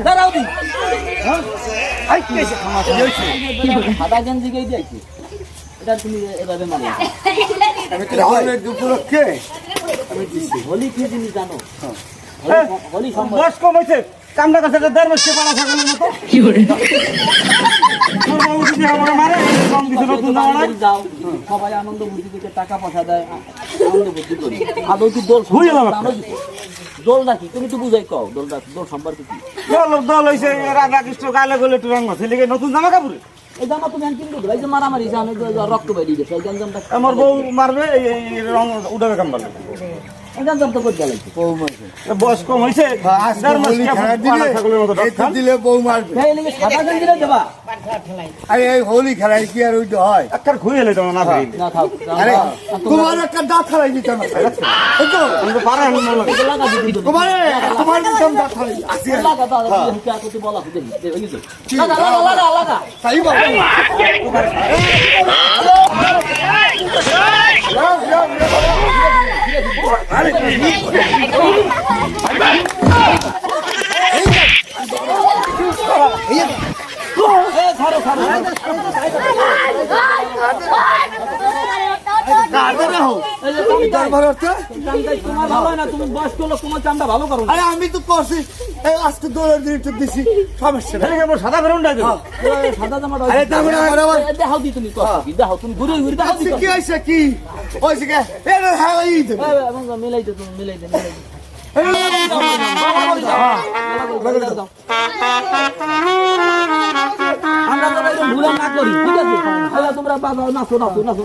দাঁড়াও দি আই কি আছে খামা সাদা গেঞ্জি গাই দিয়েছি এটা তুমি এভাবে মানে আমি তো হলের উপলক্ষে আমি দিছি হোলি কি জিনিস জানো হোলি বয়স কম হয়েছে কামটা কাছে দেড় বছর পালা থাকার মতো কি করে আমার মারে কম কিছু নতুন যাও সবাই আনন্দ বুদ্ধি থেকে টাকা পয়সা দেয় আনন্দ বুদ্ধি করি আদৌ কি দোল দোল নাকি তুমি তো বুঝাই কও দোল সম্পর্কে কি দল হয়েছে রাধা কৃষ্ণ গালে গলে একটু রঙ আছে লিখে নতুন জামা কাপড় এই জামা তুমি কিনতে দেবে এই যে মারামারি জানো রক্ত বাইরে দিয়েছে এই গঞ্জামটা আমার বউ মারবে এই রং উঠাবে কাম পারবে এই গঞ্জাম তো করতে লাগছে বয়স কম হয়েছে দিলে বউ মারবে সাদা গঞ্জিটা দেবা এই হোলি খেলায় কি আর ওইটা হয় একটা ঘুরে এলে তোমার না না থাক আরে তোমার একটা দাঁত খেলাই দিতে না পারে তোমার দাঁত খেলাই আসি লাগা দাদা হিকা করতে বলা হতে লাগা তাই বল আমি তো করছি আজকে দোলের দিন একটু দিছি সমস্যা সাদা বেরোন সাদা জামাটা দেখাও দি তুমি দেখাও তুমি ঘুরে ঘুরে দেখাও কি হয়েছে কি হয়েছে কে মিলাইতে তুমি মিলাইতে আমরা তো ভুলা না করি ঠিক আছে তোমরা নাচো নাচো নাচো